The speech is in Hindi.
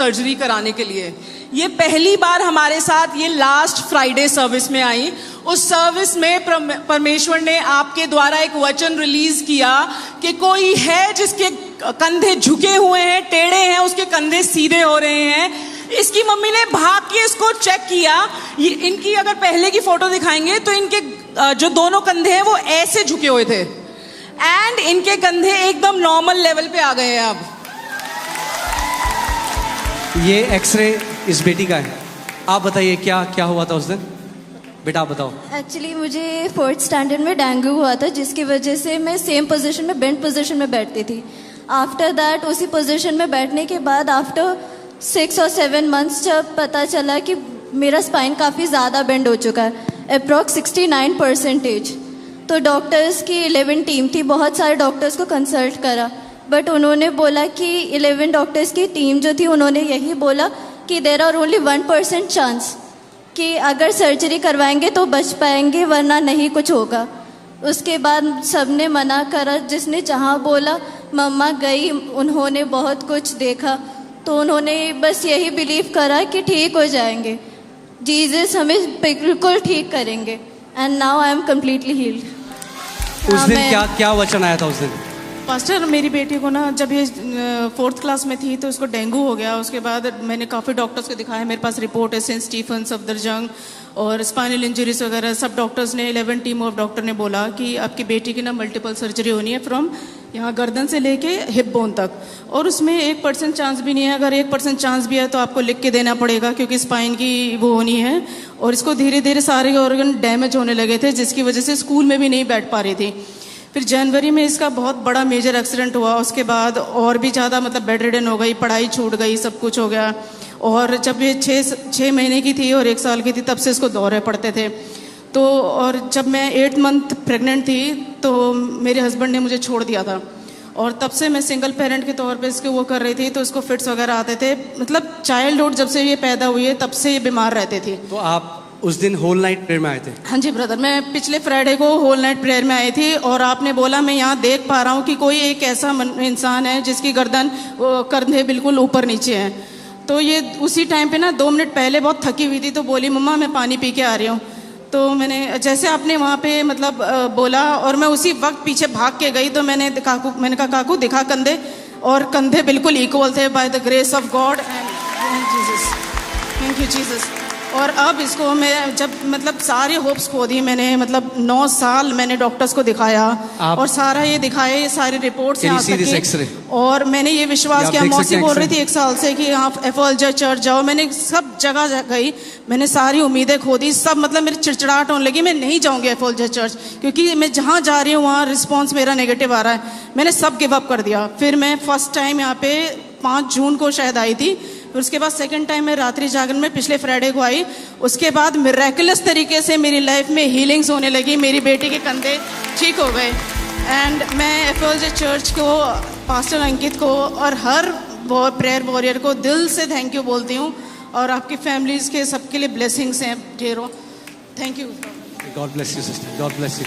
सर्जरी कराने के लिए। ये पहली बार हमारे साथ ये लास्ट फ्राइडे सर्विस में आई। उस सर्विस में परमेश्वर ने आपके द्वारा एक वचन रिलीज किया कि कोई है जिसके कंधे झुके हुए हैं, टेढ़े हैं, उसके कंधे सीधे हो रहे हैं। इसकी मम्मी ने भाग के इसको चेक किया। इनकी अगर पहले की फोटो दिखाएंगे तो इनके जो दोनों कंधे हैं वो ऐसे झुके हुए थे एंड इनके कंधे एकदम नॉर्मल लेवल पे आ गए हैं अब। ये एक्सरे इस बेटी का है। आप बताइए क्या क्या हुआ था उस दिन, बेटा आप बताओ। एक्चुअली मुझे 4th स्टैंडर्ड में डेंगू हुआ था, जिसकी वजह से मैं सेम पोजीशन में, बेंड पोजीशन में बैठती थी। आफ्टर दैट उसी पोजीशन में बैठने के बाद आफ्टर 6 और 7 मंथ्स जब पता चला कि मेरा स्पाइन काफ़ी ज़्यादा बेंड हो चुका है, अप्रॉक्स 69%। तो डॉक्टर्स की 11 टीम थी, बहुत सारे डॉक्टर्स को कंसल्ट करा, बट उन्होंने बोला कि 11 डॉक्टर्स की टीम जो थी उन्होंने यही बोला कि देर आर ओनली 1% चांस कि अगर सर्जरी करवाएंगे तो बच पाएंगे, वरना नहीं कुछ होगा। उसके बाद सबने मना करा, जिसने जहाँ बोला। मम्मा गई, उन्होंने बहुत कुछ देखा, तो उन्होंने बस यही बिलीव करा कि ठीक हो जाएंगे, जीसस हमें बिल्कुल ठीक करेंगे। And now I am completely healed. उस दिन क्या क्या वचन आया था उस दिन? पास्टर, मेरी बेटी को ना जब ये 4th क्लास में थी तो उसको डेंगू हो गया। उसके बाद मैंने काफ़ी डॉक्टर्स को दिखाया, मेरे पास रिपोर्ट है सेंट स्टीफन, सफदरजंग और स्पाइनल इंजरीज वगैरह। सब डॉक्टर्स ने, 11 टीम ऑफ डॉक्टर ने बोला कि आपकी बेटी की ना मल्टीपल सर्जरी होनी है, फ्रॉम यहाँ गर्दन से लेके हिप बोन तक, और उसमें 1% चांस भी नहीं है। अगर 1% चांस भी है तो आपको लिख के देना पड़ेगा, क्योंकि स्पाइन की वो होनी है। और इसको धीरे धीरे सारे ऑर्गन डैमेज होने लगे थे, जिसकी वजह से स्कूल में भी नहीं बैठ पा रही थी। फिर जनवरी में इसका बहुत बड़ा मेजर एक्सीडेंट हुआ। उसके बाद और भी ज़्यादा मतलब बेड रिडन हो गई, पढ़ाई छूट गई, सब कुछ हो गया। और जब ये 6 महीने की थी और 1 साल की थी, तब से इसको दौरे पड़ते थे। तो और जब मैं 8 मंथ प्रेग्नेंट थी तो मेरे हस्बैंड ने मुझे छोड़ दिया था, और तब से मैं सिंगल पेरेंट के तौर पे इसको वो कर रही थी। तो इसको फिट्स वगैरह आते थे, मतलब चाइल्डहुड जब से ये पैदा हुई है तब से ये बीमार रहते थे। तो आप उस दिन होल नाइट प्रेयर में आए थे? हाँ जी ब्रदर, मैं पिछले फ्राइडे को होल नाइट प्रेयर में आई थी, और आपने बोला मैं यहाँ देख पा रहा हूँ कि कोई एक ऐसा इंसान है जिसकी गर्दन, कंधे बिल्कुल ऊपर नीचे हैं। तो ये उसी टाइम पे ना 2 मिनट पहले बहुत थकी हुई थी, तो बोली मम्मा मैं पानी पी के आ रही हूँ। तो मैंने जैसे आपने वहाँ पे मतलब बोला, और मैं उसी वक्त पीछे भाग के गई। तो मैंने कहा काकू दिखा कंधे, और कंधे बिल्कुल इक्वल थे by the grace of God and Jesus. Thank you Jesus. और अब इसको मैं जब मतलब सारे होप्स खो दी मैंने, मतलब 9 साल मैंने डॉक्टर्स को दिखाया और सारा ये दिखाया, ये सारी रिपोर्ट्स यहाँ तक। और मैंने ये विश्वास किया, मौसी बोल रही थी 1 साल से कि आप एफएलजे चर्च जाओ। मैंने सब जगह गई, मैंने सारी उम्मीदें खो दी, सब मतलब मेरी चिड़चिड़ाहट होने लगी। मैं नहीं जाऊँगी एफएलजे चर्च, क्योंकि मैं जहाँ जा रही हूँ वहाँ रिस्पॉन्स मेरा नेगेटिव आ रहा है। मैंने सब गिव अप कर दिया। फिर मैं फर्स्ट टाइम यहाँ पे 5 जून को शायद आई थी। उसके बाद सेकंड टाइम मैं रात्रि जागरण में पिछले फ्राइडे को आई। उसके बाद मिरेकुलस तरीके से मेरी लाइफ में हीलिंग्स होने लगी, मेरी बेटी के कंधे ठीक हो गए। एंड मैं एफएलजे चर्च को, पास्टर अंकित को और हर प्रेयर वॉरियर को दिल से थैंक यू बोलती हूँ, और आपकी फैमिलीज के सबके लिए ब्लेसिंग्स हैं ढेरों। Thank you. God bless you sister, God bless you.